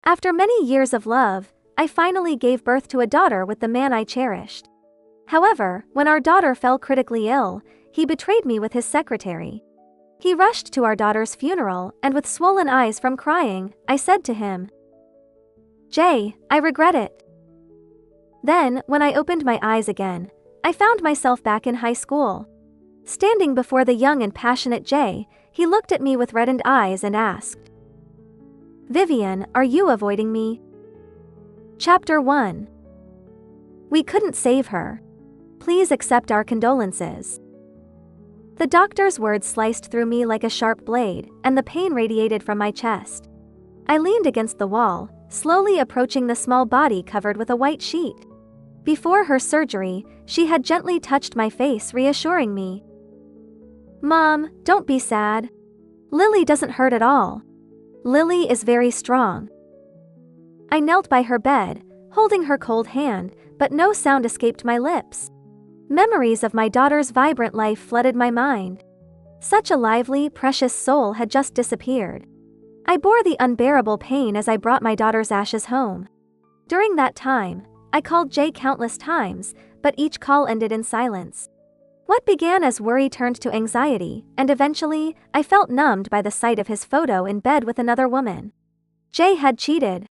After many years of love, I finally gave birth to a daughter with the man I cherished. However, when our daughter fell critically ill, he betrayed me with his secretary. He rushed to our daughter's funeral, and with swollen eyes from crying, I said to him, "Jay, I regret it." Then, when I opened my eyes again, I found myself back in high school. Standing before the young and passionate Jay, he looked at me with reddened eyes and asked, "Vivian, are you avoiding me?" Chapter 1. We couldn't save her. Please accept our condolences. The doctor's words sliced through me like a sharp blade, and the pain radiated from my chest. I leaned against the wall, slowly approaching the small body covered with a white sheet. Before her surgery, she had gently touched my face, reassuring me. "Mom, don't be sad. Lily doesn't hurt at all. Lily is very strong." I knelt by her bed, holding her cold hand, but no sound escaped my lips. Memories of my daughter's vibrant life flooded my mind. Such a lively, precious soul had just disappeared. I bore the unbearable pain as I brought my daughter's ashes home. During that time, I called Jay countless times, but each call ended in silence. What began as worry turned to anxiety, and eventually, I felt numbed by the sight of his photo in bed with another woman. Jay had cheated.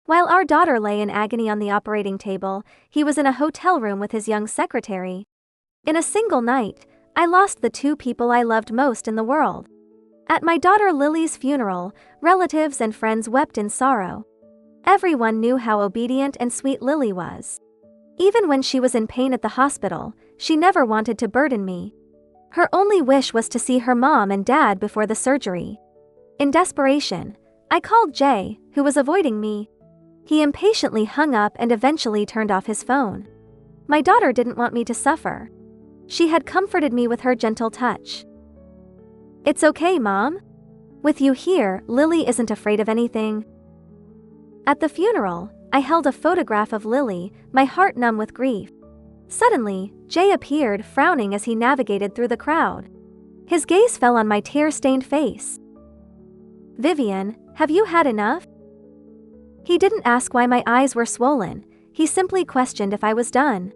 While our daughter lay in agony on the operating table, he was in a hotel room with his young secretary. In a single night, I lost the two people I loved most in the world. At my daughter Lily's funeral, relatives and friends wept in sorrow. Everyone knew how obedient and sweet Lily was. Even when she was in pain at the hospital, she never wanted to burden me. Her only wish was to see her mom and dad before the surgery. In desperation, I called Jay, who was avoiding me. He impatiently hung up and eventually turned off his phone. My daughter didn't want me to suffer. She had comforted me with her gentle touch. "It's okay, Mom. With you here, Lily isn't afraid of anything." At the funeral, I held a photograph of Lily, my heart numb with grief. Suddenly, Jay appeared, frowning as he navigated through the crowd. His gaze fell on my tear-stained face. "Vivian, have you had enough?" He didn't ask why my eyes were swollen, he simply questioned if I was done.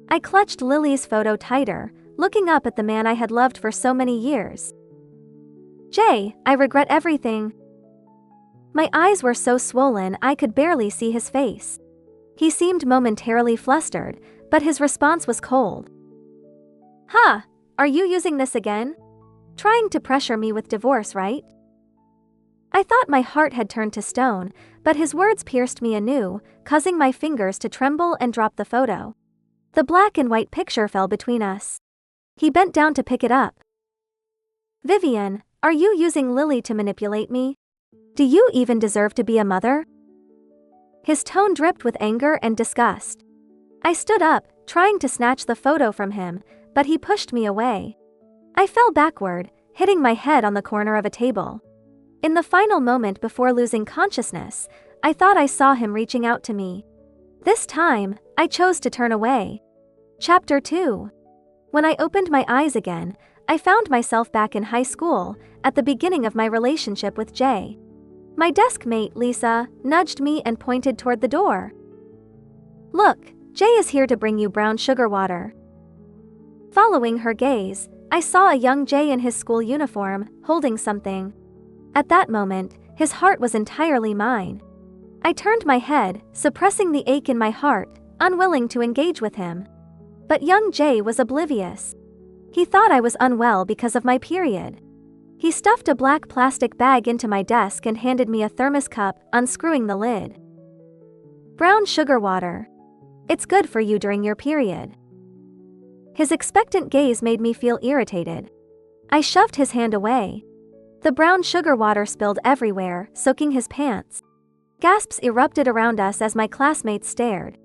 I clutched Lily's photo tighter, looking up at the man I had loved for so many years. "Jay, I regret everything." My eyes were so swollen I could barely see his face. He seemed momentarily flustered, but his response was cold. "Huh, are you using this again? Trying to pressure me with divorce, right?" I thought my heart had turned to stone, but his words pierced me anew, causing my fingers to tremble and drop the photo. The black and white picture fell between us. He bent down to pick it up. "Vivian, are you using Lily to manipulate me? Do you even deserve to be a mother?" His tone dripped with anger and disgust. I stood up, trying to snatch the photo from him, but he pushed me away. I fell backward, hitting my head on the corner of a table. In the final moment before losing consciousness, I thought I saw him reaching out to me. This time, I chose to turn away. Chapter 2. When I opened my eyes again, I found myself back in high school, at the beginning of my relationship with Jay. My desk mate, Lisa, nudged me and pointed toward the door. "Look, Jay is here to bring you brown sugar water." Following her gaze, I saw a young Jay in his school uniform, holding something. At that moment, his heart was entirely mine. I turned my head, suppressing the ache in my heart, unwilling to engage with him. But young Jay was oblivious. He thought I was unwell because of my period. He stuffed a black plastic bag into my desk and handed me a thermos cup, unscrewing the lid. "Brown sugar water. It's good for you during your period." His expectant gaze made me feel irritated. I shoved his hand away. The brown sugar water spilled everywhere, soaking his pants. Gasps erupted around us as my classmates stared.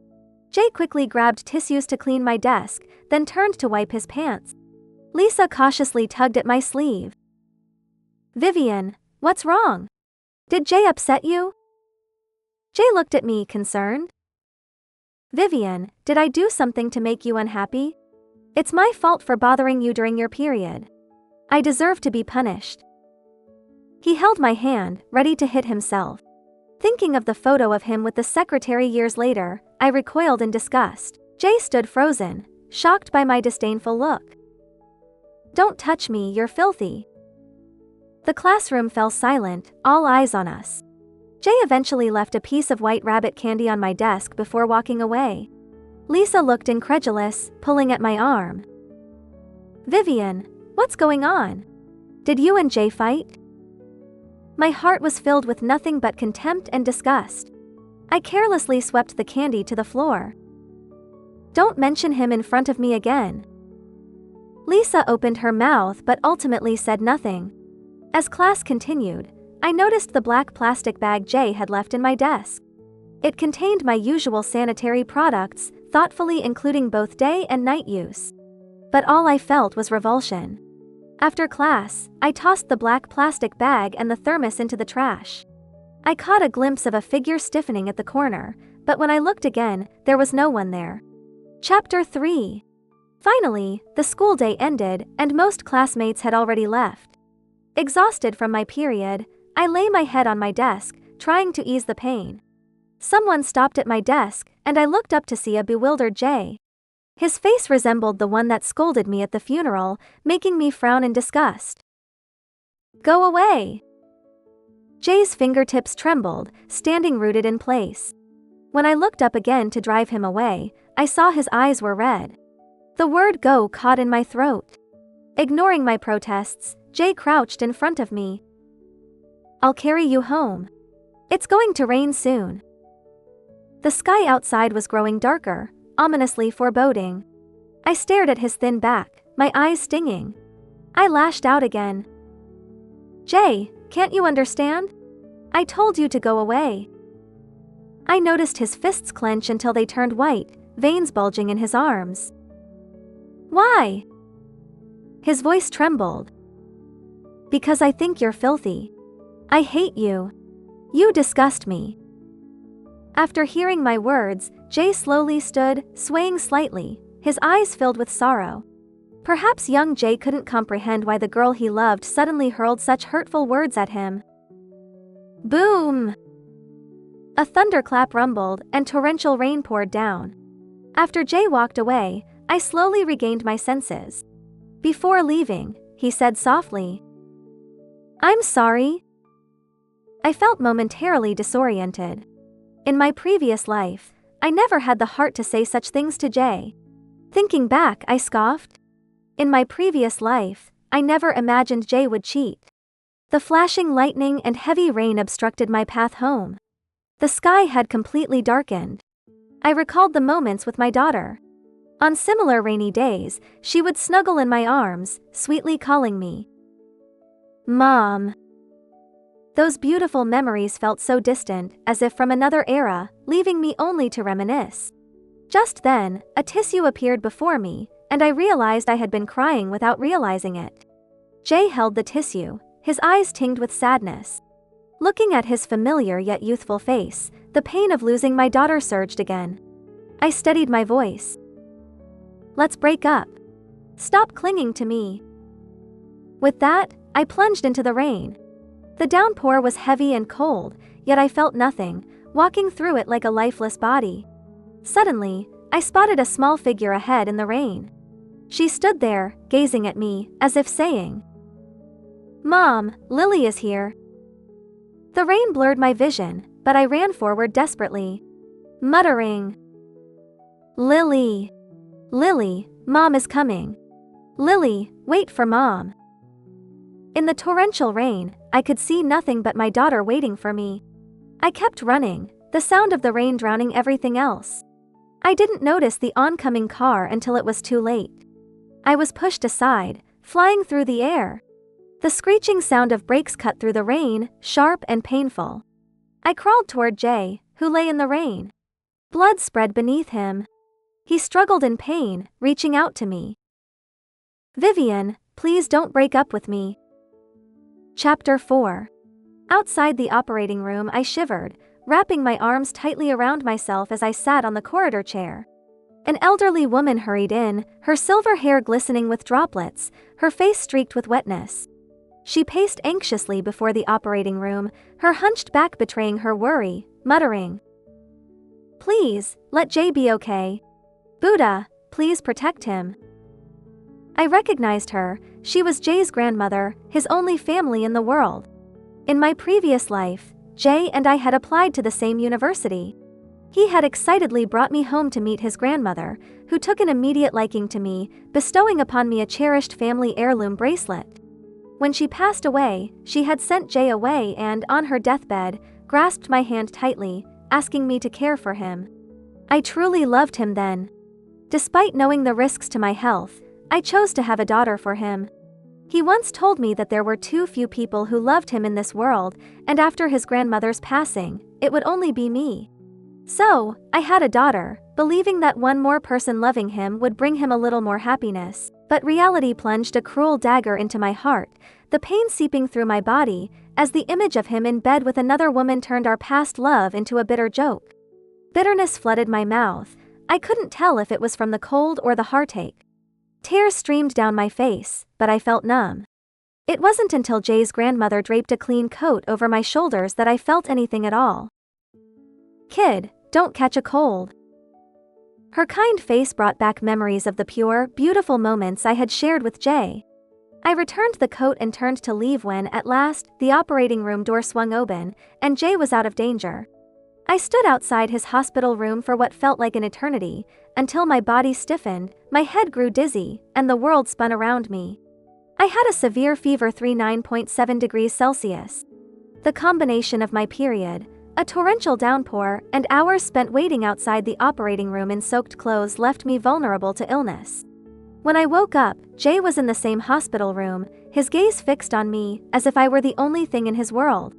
Jay quickly grabbed tissues to clean my desk, then turned to wipe his pants. Lisa cautiously tugged at my sleeve. "Vivian, what's wrong? Did Jay upset you?" Jay looked at me, concerned. "Vivian, did I do something to make you unhappy? It's my fault for bothering you during your period. I deserve to be punished." He held my hand, ready to hit himself. Thinking of the photo of him with the secretary years later, I recoiled in disgust. Jay stood frozen, shocked by my disdainful look. "Don't touch me, you're filthy." The classroom fell silent, all eyes on us. Jay eventually left a piece of white rabbit candy on my desk before walking away. Lisa looked incredulous, pulling at my arm. "Vivian, what's going on? Did you and Jay fight?" My heart was filled with nothing but contempt and disgust. I carelessly swept the candy to the floor. "Don't mention him in front of me again." Lisa opened her mouth but ultimately said nothing. As class continued, I noticed the black plastic bag Jay had left in my desk. It contained my usual sanitary products, thoughtfully including both day and night use. But all I felt was revulsion. After class, I tossed the black plastic bag and the thermos into the trash. I caught a glimpse of a figure stiffening at the corner, but when I looked again, there was no one there. Chapter 3. Finally, the school day ended, and most classmates had already left. Exhausted from my period, I lay my head on my desk, trying to ease the pain. Someone stopped at my desk, and I looked up to see a bewildered Jay. His face resembled the one that scolded me at the funeral, making me frown in disgust. "Go away!" Jay's fingertips trembled, standing rooted in place. When I looked up again to drive him away, I saw his eyes were red. The word "go" caught in my throat. Ignoring my protests, Jay crouched in front of me. "I'll carry you home. It's going to rain soon." The sky outside was growing darker, ominously foreboding. I stared at his thin back, my eyes stinging. I lashed out again. "Jay, can't you understand? I told you to go away." I noticed his fists clench until they turned white, veins bulging in his arms. "Why?" His voice trembled. "Because I think you're filthy. I hate you. You disgust me." After hearing my words, Jay slowly stood, swaying slightly, his eyes filled with sorrow. Perhaps young Jay couldn't comprehend why the girl he loved suddenly hurled such hurtful words at him. Boom! A thunderclap rumbled, and torrential rain poured down. After Jay walked away, I slowly regained my senses. Before leaving, he said softly, "I'm sorry." I felt momentarily disoriented. In my previous life, I never had the heart to say such things to Jay. Thinking back, I scoffed. In my previous life, I never imagined Jay would cheat. The flashing lightning and heavy rain obstructed my path home. The sky had completely darkened. I recalled the moments with my daughter. On similar rainy days, she would snuggle in my arms, sweetly calling me Mom. Those beautiful memories felt so distant, as if from another era, leaving me only to reminisce. Just then, a tissue appeared before me, and I realized I had been crying without realizing it. Jay held the tissue, his eyes tinged with sadness. Looking at his familiar yet youthful face, the pain of losing my daughter surged again. I steadied my voice. "Let's break up. Stop clinging to me." With that, I plunged into the rain. The downpour was heavy and cold, yet I felt nothing, walking through it like a lifeless body. Suddenly, I spotted a small figure ahead in the rain. She stood there, gazing at me, as if saying, "Mom, Lily is here." The rain blurred my vision, but I ran forward desperately, muttering, "Lily! Lily, Mom is coming. Lily, wait for Mom." In the torrential rain, I could see nothing but my daughter waiting for me. I kept running, the sound of the rain drowning everything else. I didn't notice the oncoming car until it was too late. I was pushed aside, flying through the air. The screeching sound of brakes cut through the rain, sharp and painful. I crawled toward Jay, who lay in the rain. Blood spread beneath him. He struggled in pain, reaching out to me. "Vivian, please don't break up with me." Chapter 4. Outside the operating room, I shivered, wrapping my arms tightly around myself as I sat on the corridor chair. An elderly woman hurried in, her silver hair glistening with droplets, her face streaked with wetness. She paced anxiously before the operating room, her hunched back betraying her worry, muttering, "Please, let Jay be okay. Buddha, please protect him." I recognized her. She was Jay's grandmother, his only family in the world. In my previous life, Jay and I had applied to the same university. He had excitedly brought me home to meet his grandmother, who took an immediate liking to me, bestowing upon me a cherished family heirloom bracelet. When she passed away, she had sent Jay away and, on her deathbed, grasped my hand tightly, asking me to care for him. I truly loved him then. Despite knowing the risks to my health, I chose to have a daughter for him. He once told me that there were too few people who loved him in this world, and after his grandmother's passing, it would only be me. So, I had a daughter, believing that one more person loving him would bring him a little more happiness, but reality plunged a cruel dagger into my heart, the pain seeping through my body, as the image of him in bed with another woman turned our past love into a bitter joke. Bitterness flooded my mouth. I couldn't tell if it was from the cold or the heartache. Tears streamed down my face, but I felt numb. It wasn't until Jay's grandmother draped a clean coat over my shoulders that I felt anything at all. "Kid, don't catch a cold." Her kind face brought back memories of the pure, beautiful moments I had shared with Jay. I returned the coat and turned to leave when, at last, the operating room door swung open, and Jay was out of danger. I stood outside his hospital room for what felt like an eternity, until my body stiffened, my head grew dizzy, and the world spun around me. I had a severe fever 39.7 degrees Celsius. The combination of my period, a torrential downpour, and hours spent waiting outside the operating room in soaked clothes left me vulnerable to illness. When I woke up, Jay was in the same hospital room, his gaze fixed on me, as if I were the only thing in his world.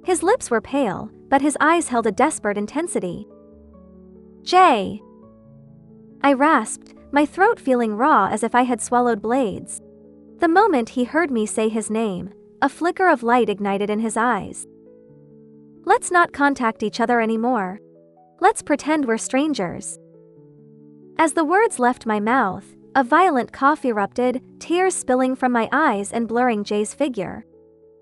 His lips were pale, but his eyes held a desperate intensity. "Jay!" I rasped, my throat feeling raw as if I had swallowed blades. The moment he heard me say his name, a flicker of light ignited in his eyes. "Let's not contact each other anymore. Let's pretend we're strangers." As the words left my mouth, a violent cough erupted, tears spilling from my eyes and blurring Jay's figure.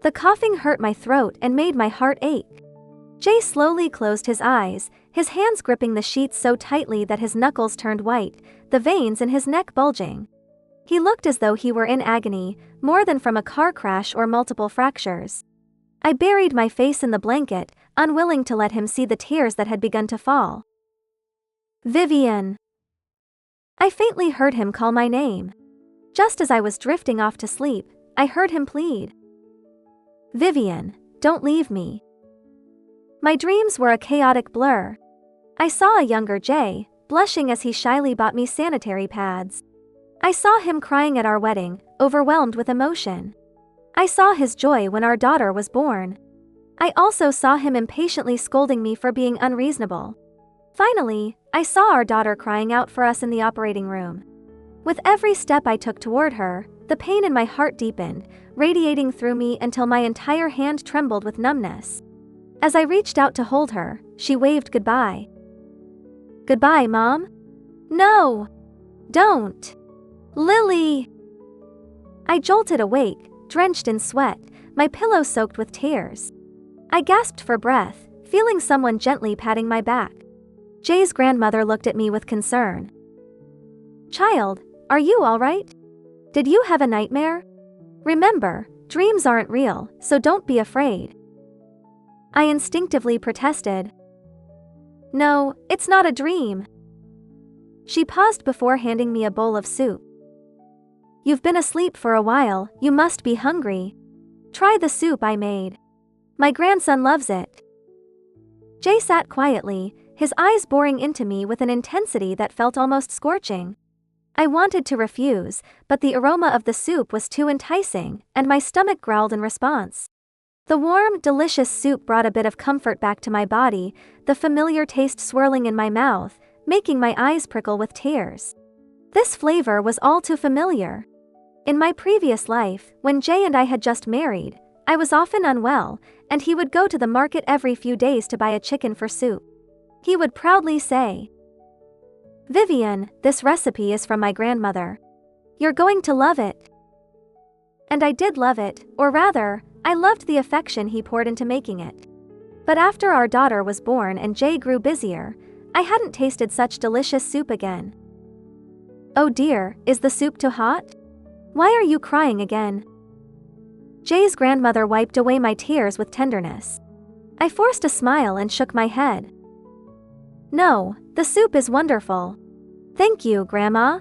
The coughing hurt my throat and made my heart ache. Jay slowly closed his eyes, his hands gripping the sheets so tightly that his knuckles turned white, the veins in his neck bulging. He looked as though he were in agony, more than from a car crash or multiple fractures. I buried my face in the blanket, unwilling to let him see the tears that had begun to fall. "Vivian." I faintly heard him call my name. Just as I was drifting off to sleep, I heard him plead. "Vivian, don't leave me." My dreams were a chaotic blur. I saw a younger Jay, blushing as he shyly bought me sanitary pads. I saw him crying at our wedding, overwhelmed with emotion. I saw his joy when our daughter was born. I also saw him impatiently scolding me for being unreasonable. Finally, I saw our daughter crying out for us in the operating room. With every step I took toward her, the pain in my heart deepened, radiating through me until my entire hand trembled with numbness. As I reached out to hold her, she waved goodbye. "Goodbye, Mom?" "No! Don't! Lily!" I jolted awake, drenched in sweat, my pillow soaked with tears. I gasped for breath, feeling someone gently patting my back. Jay's grandmother looked at me with concern. "Child, are you all right? Did you have a nightmare? Remember, dreams aren't real, so don't be afraid." I instinctively protested. "No, it's not a dream." She paused before handing me a bowl of soup. "You've been asleep for a while, you must be hungry. Try the soup I made. My grandson loves it." Jay sat quietly, his eyes boring into me with an intensity that felt almost scorching. I wanted to refuse, but the aroma of the soup was too enticing, and my stomach growled in response. The warm, delicious soup brought a bit of comfort back to my body, the familiar taste swirling in my mouth, making my eyes prickle with tears. This flavor was all too familiar. In my previous life, when Jay and I had just married, I was often unwell, and he would go to the market every few days to buy a chicken for soup. He would proudly say, "Vivian, this recipe is from my grandmother. You're going to love it." And I did love it, or rather, I loved the affection he poured into making it. But after our daughter was born and Jay grew busier, I hadn't tasted such delicious soup again. Oh dear, is the soup too hot? Why are you crying again? Jay's grandmother wiped away my tears with tenderness. I forced a smile and shook my head. No, the soup is wonderful. Thank you, Grandma.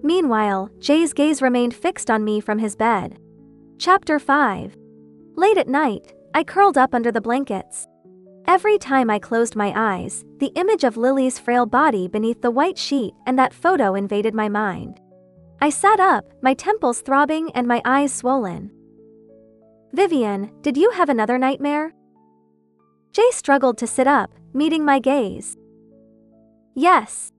Meanwhile, Jay's gaze remained fixed on me from his bed. Chapter 5. Late at night, I curled up under the blankets. Every time I closed my eyes, the image of Lily's frail body beneath the white sheet and that photo invaded my mind. I sat up, my temples throbbing and my eyes swollen. Vivian, did you have another nightmare? Jay struggled to sit up, meeting my gaze. Yes.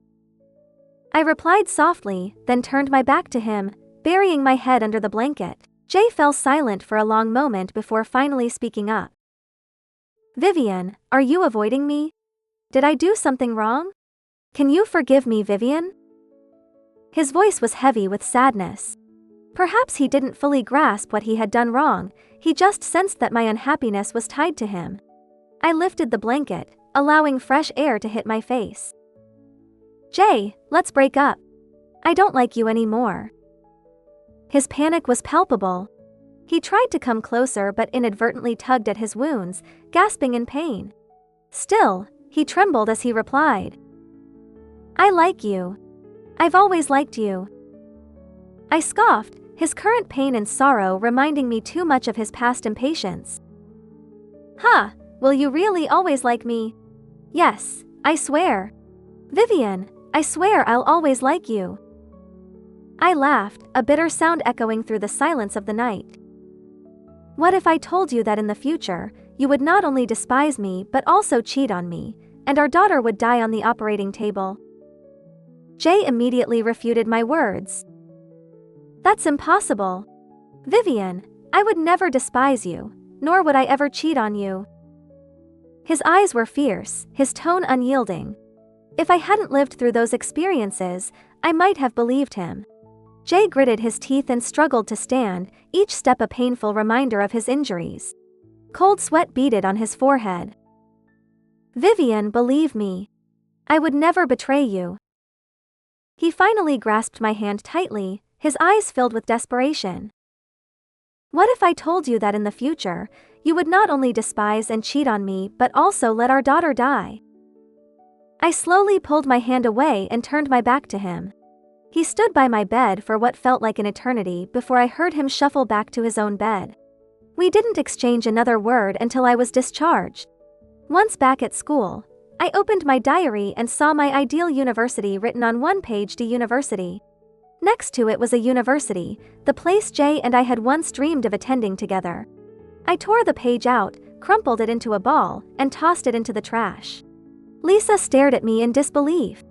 I replied softly, then turned my back to him, burying my head under the blanket. Jay fell silent for a long moment before finally speaking up. Vivian, are you avoiding me? Did I do something wrong? Can you forgive me, Vivian? His voice was heavy with sadness. Perhaps he didn't fully grasp what he had done wrong, he just sensed that my unhappiness was tied to him. I lifted the blanket, allowing fresh air to hit my face. Jay, let's break up. I don't like you anymore. His panic was palpable. He tried to come closer but inadvertently tugged at his wounds, gasping in pain. Still, he trembled as he replied. I like you. I've always liked you. I scoffed, his current pain and sorrow reminding me too much of his past impatience. Huh, will you really always like me? Yes, I swear. Vivian, I swear I'll always like you. I laughed, a bitter sound echoing through the silence of the night. What if I told you that in the future, you would not only despise me but also cheat on me, and our daughter would die on the operating table? Jay immediately refuted my words. That's impossible. Vivian, I would never despise you, nor would I ever cheat on you. His eyes were fierce, his tone unyielding. If I hadn't lived through those experiences, I might have believed him. Jay gritted his teeth and struggled to stand, each step a painful reminder of his injuries. Cold sweat beaded on his forehead. Vivian, believe me. I would never betray you. He finally grasped my hand tightly, his eyes filled with desperation. What if I told you that in the future, you would not only despise and cheat on me but also let our daughter die? I slowly pulled my hand away and turned my back to him. He stood by my bed for what felt like an eternity before I heard him shuffle back to his own bed. We didn't exchange another word until I was discharged. Once back at school, I opened my diary and saw my ideal university written on one page: D University. Next to it was a university, the place Jay and I had once dreamed of attending together. I tore the page out, crumpled it into a ball, and tossed it into the trash. Lisa stared at me in disbelief.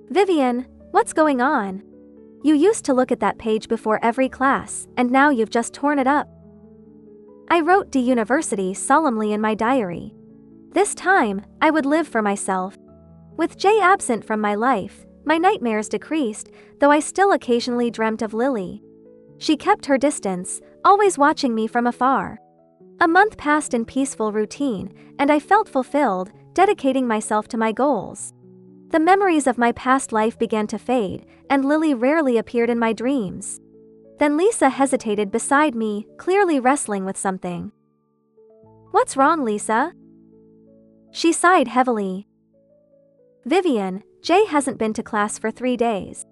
Vivian, what's going on? You used to look at that page before every class, and now you've just torn it up. I wrote D University solemnly in my diary. This time, I would live for myself. With Jay absent from my life, my nightmares decreased, though I still occasionally dreamt of Lily. She kept her distance, always watching me from afar. A month passed in peaceful routine, and I felt fulfilled, dedicating myself to my goals. The memories of my past life began to fade, and Lily rarely appeared in my dreams. Then Lisa hesitated beside me, clearly wrestling with something. What's wrong, Lisa? She sighed heavily. Vivian, Jay hasn't been to class for 3 days.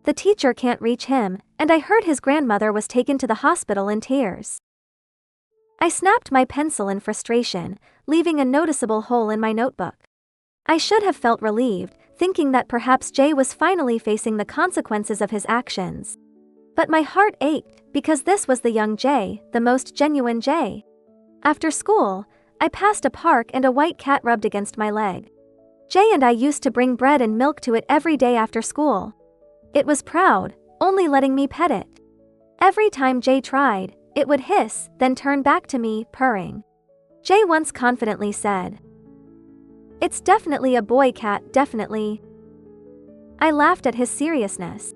The teacher can't reach him, and I heard his grandmother was taken to the hospital in tears. I snapped my pencil in frustration, leaving a noticeable hole in my notebook. I should have felt relieved, thinking that perhaps Jay was finally facing the consequences of his actions. But my heart ached, because this was the young Jay, the most genuine Jay. After school, I passed a park and a white cat rubbed against my leg. Jay and I used to bring bread and milk to it every day after school. It was proud, only letting me pet it. Every time Jay tried, it would hiss, then turn back to me, purring. Jay once confidently said, "It's definitely a boy cat, definitely." I laughed at his seriousness.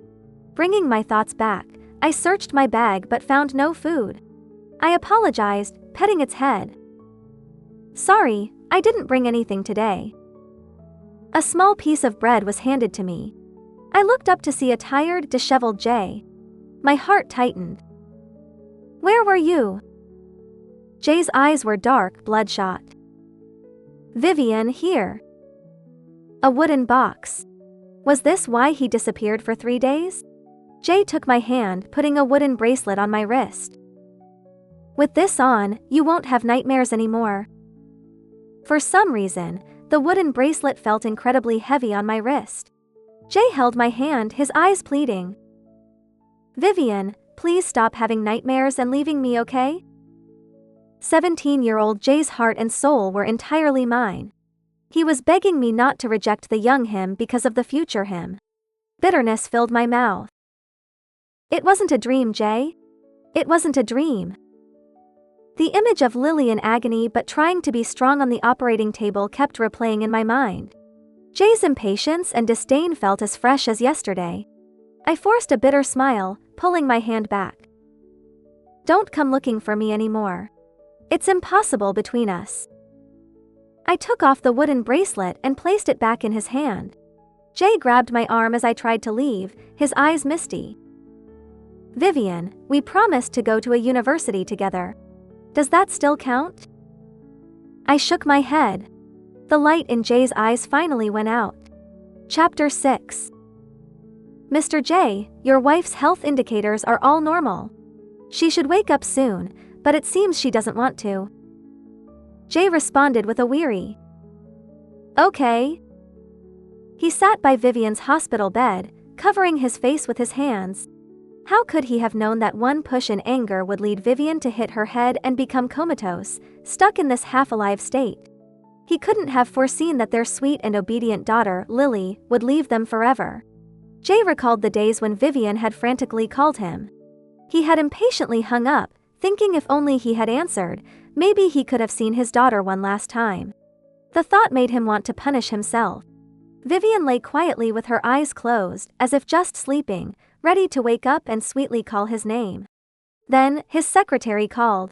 Bringing my thoughts back, I searched my bag but found no food. I apologized, petting its head. Sorry, I didn't bring anything today. A small piece of bread was handed to me. I looked up to see a tired, disheveled Jay. My heart tightened. Where were you? Jay's eyes were dark, bloodshot. Vivian, here. A wooden box. Was this why he disappeared for 3 days? Jay took my hand, putting a wooden bracelet on my wrist. With this on, you won't have nightmares anymore. For some reason, the wooden bracelet felt incredibly heavy on my wrist. Jay held my hand, his eyes pleading. Vivian, please stop having nightmares and leaving me, okay? 17-year-old Jay's heart and soul were entirely mine. He was begging me not to reject the young him because of the future him. Bitterness filled my mouth. It wasn't a dream, Jay. It wasn't a dream. The image of Lily in agony but trying to be strong on the operating table kept replaying in my mind. Jay's impatience and disdain felt as fresh as yesterday. I forced a bitter smile, pulling my hand back. Don't come looking for me anymore. It's impossible between us. I took off the wooden bracelet and placed it back in his hand. Jay grabbed my arm as I tried to leave, his eyes misty. Vivian, we promised to go to a university together. Does that still count? I shook my head. The light in Jay's eyes finally went out. Chapter 6. Mr. J, your wife's health indicators are all normal. She should wake up soon, but it seems she doesn't want to. Jay responded with a weary. Okay. He sat by Vivian's hospital bed, covering his face with his hands. How could he have known that one push in anger would lead Vivian to hit her head and become comatose, stuck in this half-alive state? He couldn't have foreseen that their sweet and obedient daughter, Lily, would leave them forever. Jay recalled the days when Vivian had frantically called him. He had impatiently hung up, thinking if only he had answered, maybe he could have seen his daughter one last time. The thought made him want to punish himself. Vivian lay quietly with her eyes closed, as if just sleeping, ready to wake up and sweetly call his name. Then, his secretary called.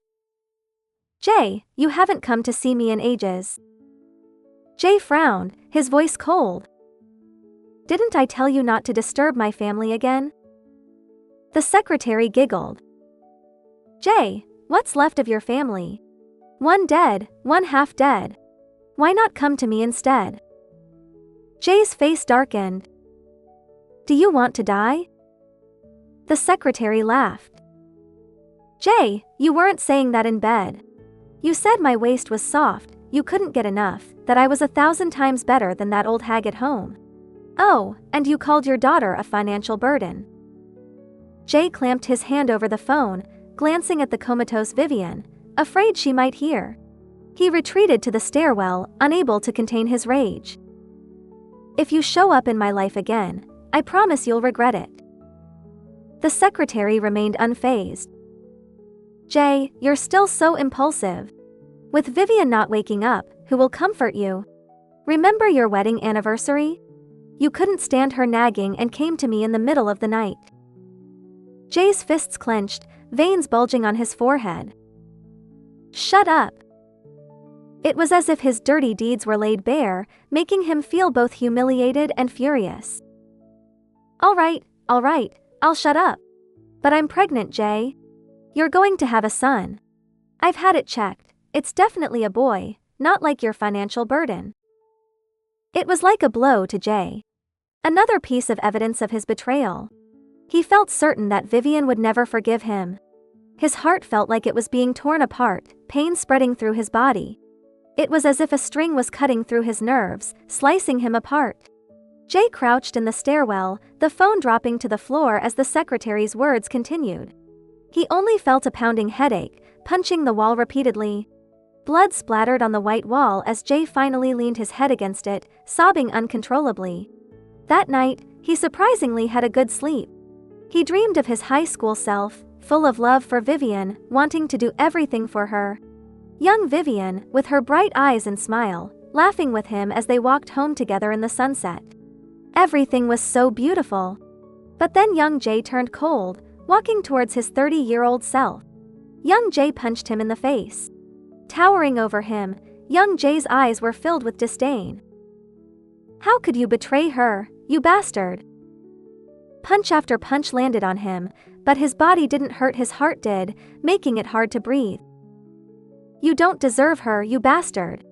Jay, you haven't come to see me in ages. Jay frowned, his voice cold. Didn't I tell you not to disturb my family again? The secretary giggled. Jay, what's left of your family? One dead, one half dead. Why not come to me instead? Jay's face darkened. Do you want to die? The secretary laughed. Jay, you weren't saying that in bed. You said my waist was soft, you couldn't get enough, that I was 1,000 times better than that old hag at home. Oh, and you called your daughter a financial burden. Jay clamped his hand over the phone, glancing at the comatose Vivian, afraid she might hear. He retreated to the stairwell, unable to contain his rage. If you show up in my life again, I promise you'll regret it. The secretary remained unfazed. Jay, you're still so impulsive. With Vivian not waking up, who will comfort you? Remember your wedding anniversary? You couldn't stand her nagging and came to me in the middle of the night. Jay's fists clenched, veins bulging on his forehead. Shut up. It was as if his dirty deeds were laid bare, making him feel both humiliated and furious. All right, I'll shut up. But I'm pregnant, Jay. You're going to have a son. I've had it checked. It's definitely a boy, not like your financial burden. It was like a blow to Jay. Another piece of evidence of his betrayal. He felt certain that Vivian would never forgive him. His heart felt like it was being torn apart, pain spreading through his body. It was as if a string was cutting through his nerves, slicing him apart. Jay crouched in the stairwell, the phone dropping to the floor as the secretary's words continued. He only felt a pounding headache, punching the wall repeatedly. Blood splattered on the white wall as Jay finally leaned his head against it, sobbing uncontrollably. That night, he surprisingly had a good sleep. He dreamed of his high school self, full of love for Vivian, wanting to do everything for her. Young Vivian, with her bright eyes and smile, laughing with him as they walked home together in the sunset. Everything was so beautiful. But then young Jay turned cold, walking towards his 30-year-old self. Young Jay punched him in the face. Towering over him, young Jay's eyes were filled with disdain. "How could you betray her, you bastard?" Punch after punch landed on him, but his body didn't hurt, his heart did, making it hard to breathe. "You don't deserve her, you bastard.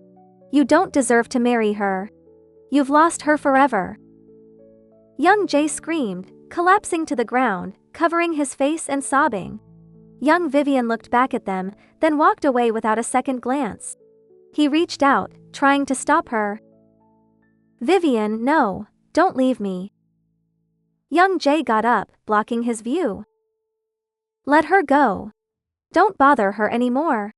You don't deserve to marry her. You've lost her forever." Young Jay screamed, collapsing to the ground, covering his face and sobbing. Young Vivian looked back at them, then walked away without a second glance. He reached out, trying to stop her. "Vivian, no, don't leave me." Young Jay got up, blocking his view. "Let her go. Don't bother her anymore."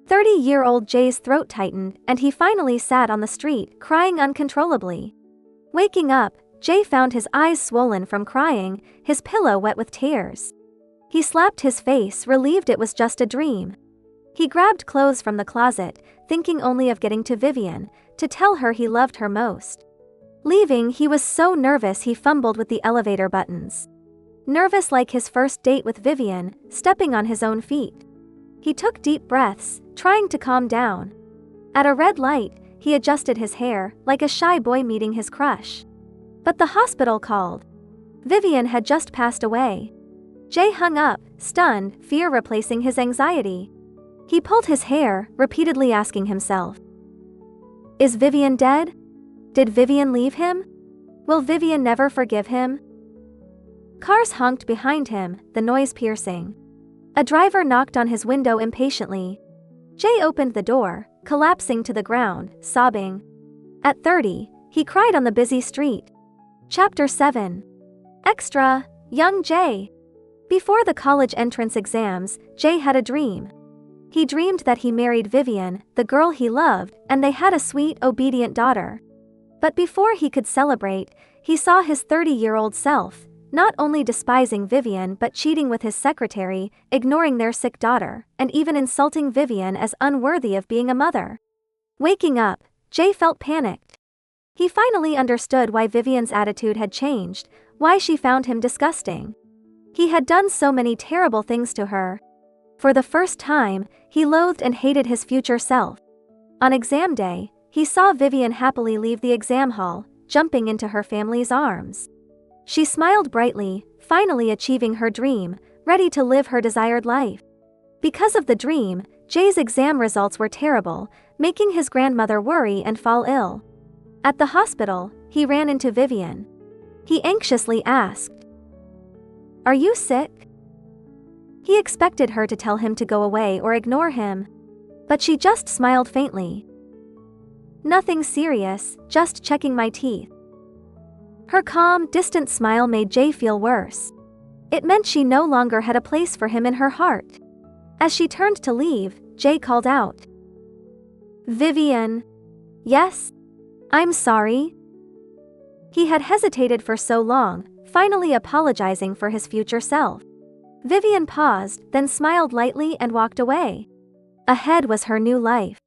30-year-old Jay's throat tightened, and he finally sat on the street, crying uncontrollably. Waking up, Jay found his eyes swollen from crying, his pillow wet with tears. He slapped his face, relieved it was just a dream. He grabbed clothes from the closet, thinking only of getting to Vivian, to tell her he loved her most. Leaving, he was so nervous he fumbled with the elevator buttons. Nervous like his first date with Vivian, stepping on his own feet. He took deep breaths, trying to calm down. At a red light, he adjusted his hair, like a shy boy meeting his crush. But the hospital called. Vivian had just passed away. Jay hung up, stunned, fear replacing his anxiety. He pulled his hair, repeatedly asking himself, "Is Vivian dead? Did Vivian leave him? Will Vivian never forgive him?" Cars honked behind him, the noise piercing. A driver knocked on his window impatiently. Jay opened the door, collapsing to the ground, sobbing. At 30, he cried on the busy street. Chapter 7. Extra, Young Jay. Before the college entrance exams, Jay had a dream. He dreamed that he married Vivian, the girl he loved, and they had a sweet, obedient daughter. But before he could celebrate, he saw his 30-year-old self, not only despising Vivian but cheating with his secretary, ignoring their sick daughter, and even insulting Vivian as unworthy of being a mother. Waking up, Jay felt panicked. He finally understood why Vivian's attitude had changed, why she found him disgusting. He had done so many terrible things to her. For the first time, he loathed and hated his future self. On exam day, he saw Vivian happily leave the exam hall, jumping into her family's arms. She smiled brightly, finally achieving her dream, ready to live her desired life. Because of the dream, Jay's exam results were terrible, making his grandmother worry and fall ill. At the hospital, he ran into Vivian. He anxiously asked, "Are you sick?" He expected her to tell him to go away or ignore him. But she just smiled faintly. "Nothing serious, just checking my teeth." Her calm, distant smile made Jay feel worse. It meant she no longer had a place for him in her heart. As she turned to leave, Jay called out, "Vivian." "Yes? I'm sorry." He had hesitated for so long, finally apologizing for his future self. Vivian paused, then smiled lightly and walked away. Ahead was her new life.